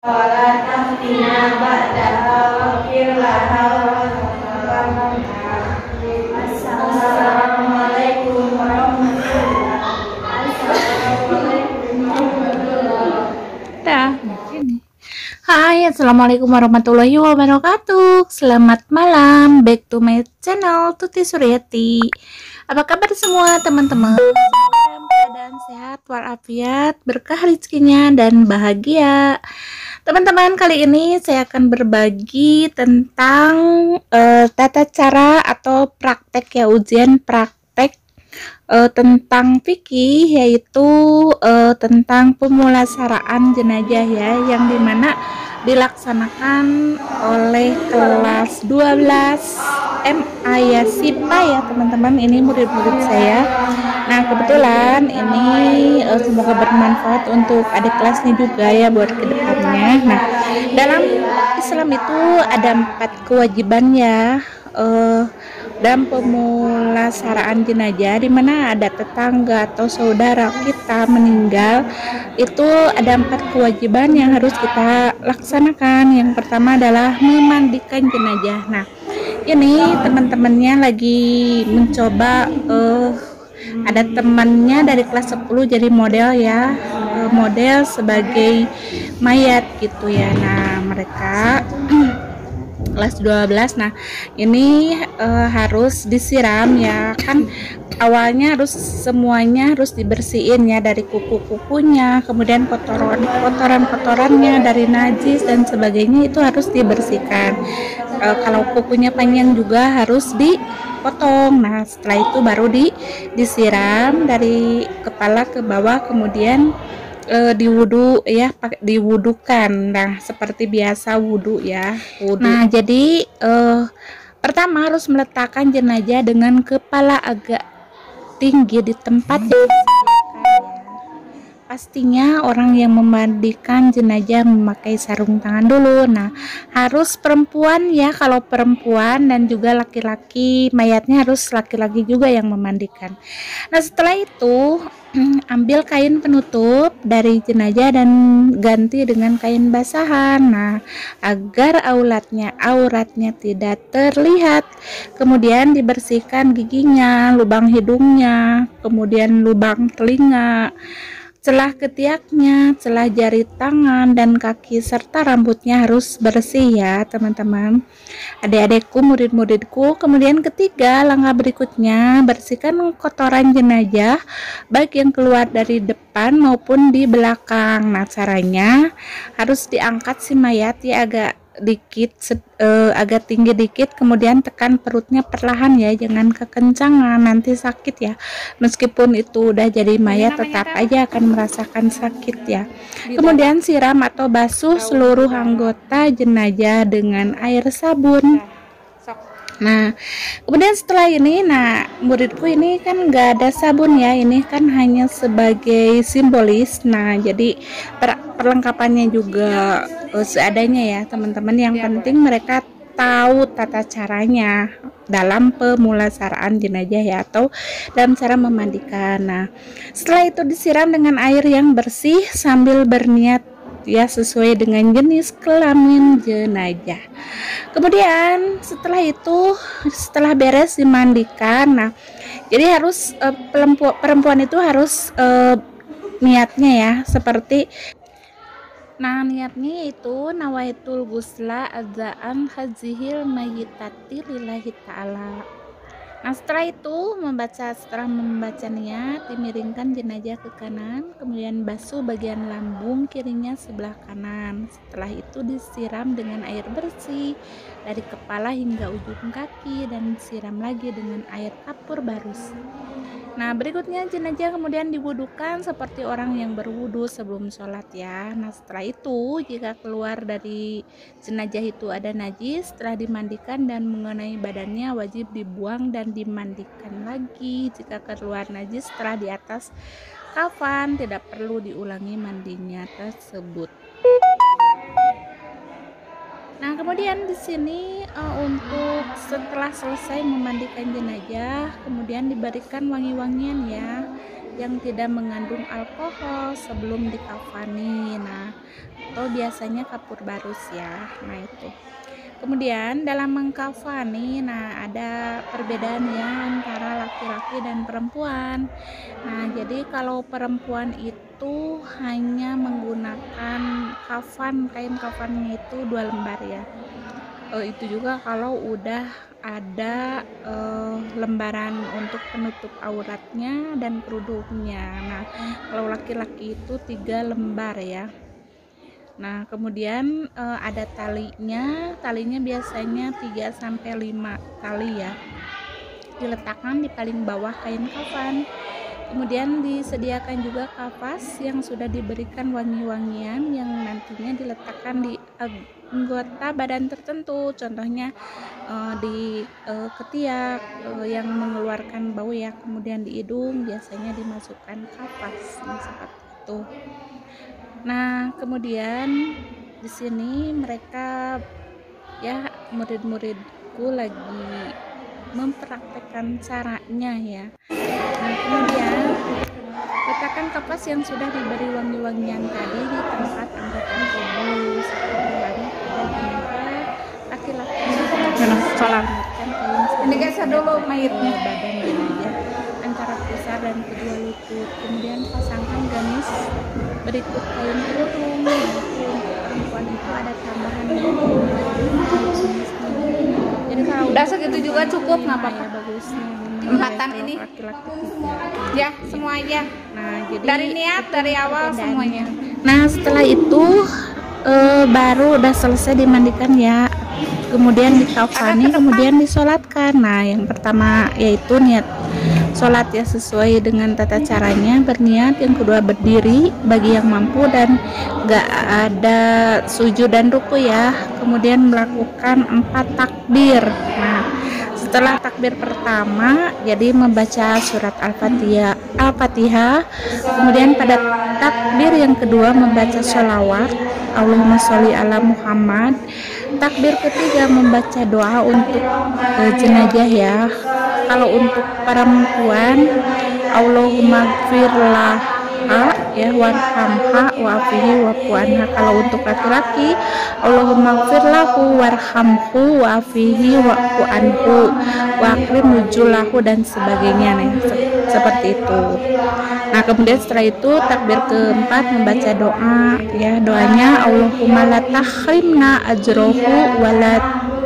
ولا تفتنا بعدها واغفر لها وارحمها. Assalamualaikum warahmatullahi wabarakatuh. Hai, assalamualaikum warahmatullahi wabarakatuh. Selamat malam, back to my channel Tuti Suryati. Apa kabar semua teman-teman? Dalam keadaan sehat walafiat, berkah rezekinya dan bahagia. Teman-teman, kali ini saya akan berbagi tentang tata cara atau praktek ya, ujian praktek tentang fikih, yaitu tentang pemulasaraan jenazah ya, yang dimana dilaksanakan oleh kelas 12 MA ya SIPA ya teman-teman, ini murid-murid saya. Nah kebetulan ini semoga bermanfaat untuk adik kelasnya juga ya buat kedepannya. Nah dalam Islam itu ada 4 kewajiban ya dalam pemulasaraan jenazah, di mana ada tetangga atau saudara kita meninggal, itu ada 4 kewajiban yang harus kita laksanakan. Yang pertama adalah memandikan jenazah. Nah ini teman-temannya lagi mencoba ada temannya dari kelas 10 jadi model ya, model sebagai mayat gitu ya. Nah mereka kelas 12. Nah ini harus disiram ya kan, awalnya harus semuanya harus dibersihin ya, dari kuku-kukunya, kemudian kotoran-kotorannya dari najis dan sebagainya itu harus dibersihkan. Kalau kukunya panjang juga harus dipotong. Nah setelah itu baru disiram dari kepala ke bawah, kemudian diwudu ya, diwudukan. Nah seperti biasa wudu ya, wudu. Nah jadi pertama harus meletakkan jenazah dengan kepala agak tinggi di tempat yang disediakan ya. Pastinya orang yang memandikan jenazah memakai sarung tangan dulu. Nah harus perempuan ya, kalau perempuan, dan juga laki-laki, mayatnya harus laki-laki juga yang memandikan. Nah setelah itu ambil kain penutup dari jenazah dan ganti dengan kain basahan, nah agar auratnya tidak terlihat. Kemudian dibersihkan giginya, lubang hidungnya, kemudian lubang telinga, celah ketiaknya, celah jari tangan dan kaki, serta rambutnya harus bersih ya teman-teman, adik-adikku, murid-muridku. Kemudian ketiga, langkah berikutnya, bersihkan kotoran jenazah baik yang keluar dari depan maupun di belakang. Nah caranya harus diangkat si mayat ya agak tinggi dikit, kemudian tekan perutnya perlahan ya, jangan kekencangan, nanti sakit ya. Meskipun itu udah jadi mayat tetap aja akan merasakan sakit ya. Kemudian siram atau basuh seluruh anggota jenazah dengan air sabun. Nah kemudian setelah ini, nah muridku ini kan nggak ada sabun ya, ini kan hanya sebagai simbolis. Nah jadi perlengkapannya juga seadanya ya teman-teman, yang penting mereka tahu tata caranya dalam pemulasaraan jenazah ya, atau dalam cara memandikan. Nah setelah itu disiram dengan air yang bersih sambil berniat ya sesuai dengan jenis kelamin jenazah. Kemudian setelah itu, setelah beres dimandikan, nah jadi harus perempuan itu harus niatnya ya seperti, nah niatnya itu nawaitul gusla adzaan hadzihil mayyitati lillahi ta'ala. Nah setelah membaca niat, dimiringkan jenazah ke kanan, kemudian basuh bagian lambung kirinya sebelah kanan. Setelah itu disiram dengan air bersih dari kepala hingga ujung kaki dan disiram lagi dengan air kapur barus. Nah berikutnya jenazah kemudian diwudukan seperti orang yang berwudu sebelum sholat ya. Nah setelah itu jika keluar dari jenazah itu ada najis, setelah dimandikan dan mengenai badannya wajib dibuang dan dimandikan lagi. Jika keluar najis setelah di atas kafan, tidak perlu diulangi mandinya tersebut. Nah kemudian di sini untuk setelah selesai memandikan jenazah, kemudian diberikan wangi-wangian ya. yang tidak mengandung alkohol sebelum dikafani. Nah, atau biasanya kapur barus ya. Nah, itu. Kemudian dalam mengkafani, nah ada perbedaan ya antara laki-laki dan perempuan. Nah, jadi kalau perempuan itu hanya menggunakan kafan, kain kafannya itu 2 lembar ya. Itu juga kalau udah ada lembaran untuk penutup auratnya dan kerudungnya. Nah, kalau laki-laki itu 3 lembar ya. Nah, kemudian ada talinya biasanya 3-5 tali ya, diletakkan di paling bawah kain kafan. Kemudian disediakan juga kapas yang sudah diberikan wangi-wangian yang nantinya diletakkan di anggota badan tertentu, contohnya di ketiak yang mengeluarkan bau ya, kemudian di hidung biasanya dimasukkan kapas. Nah, seperti itu. Nah, kemudian di sini mereka ya, murid-muridku lagi mempraktekkan caranya ya. Nah, kemudian letakkan kapas yang sudah diberi wangi-wangian tadi di tempat anggota tubuh seperti wanita dan juga laki-laki. Ini guys, dulu mayitnya badan jenazah antara pusar dan kedua lutut. Kemudian pasangkan gamis berikut kain kerudung. Untuk perempuan itu ada tambahan jadi kalau Udah segitu juga cukup, nggak apa-apa. ya bagusnya Empatan ini. laki-laki Ya, semua aja. nah jadi Dari niat, dari awal semuanya. nah setelah itu baru udah selesai dimandikan ya, kemudian dikafani, kemudian disolatkan. Nah, yang pertama yaitu niat sholat ya, sesuai dengan tata caranya, berniat. Yang kedua berdiri bagi yang mampu dan gak ada sujud dan ruku ya. Kemudian melakukan 4 takbir. Nah, setelah takbir pertama jadi membaca surat Al-Fatihah. Kemudian pada takbir yang kedua membaca sholawat Allahumma sholli ala Muhammad. Takbir ketiga membaca doa untuk jenazah ya. Kalau untuk perempuan Allahumma gfirlah ya warhamha wa'afihi wa'fu anha. Kalau untuk laki-laki Allahumma gfirlahu warhamhu wa'afihi wa'fu anhu wa'akrim nujulahu dan sebagainya nih, seperti itu. Nah, kemudian setelah itu takbir keempat membaca doa ya, doanya Allahumma la tahrimna ajrohu wa la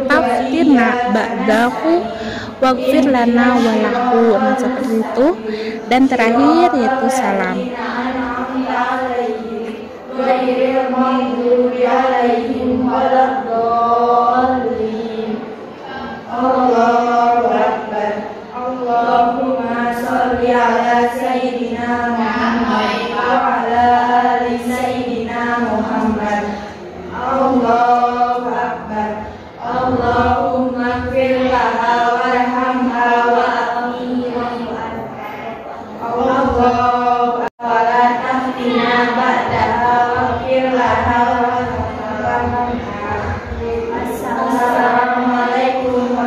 taftirna ba'dahu waghfir lana walahu. Nah, seperti itu. Dan terakhir yaitu salam. Allahumma sholli ala sayyidina Muhammad wa ala ali sayyidina Muhammad. Allahu akbar. Allahumma ighfir laha warhamha wa'afihi wa'fu anha. Allahu wa la taftina ba'daha waghfir laha warhamha. Assalamualaikum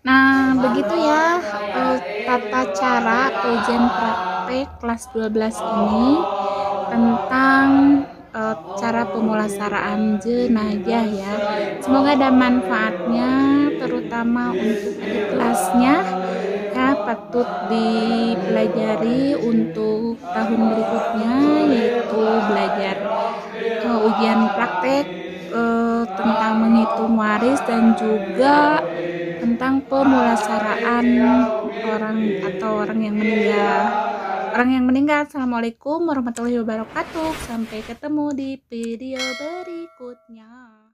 Nah, begitu ya tata cara ujian praktek kelas 12 ini tentang cara pemulasaraan jenazah ya. Semoga ada manfaatnya, terutama untuk adik kelasnya ya, patut dipelajari untuk tahun berikutnya, yaitu belajar ujian praktek tentang menghitung waris dan juga tentang pemulasaraan orang yang meninggal. Assalamualaikum warahmatullahi wabarakatuh. Sampai ketemu di video berikutnya.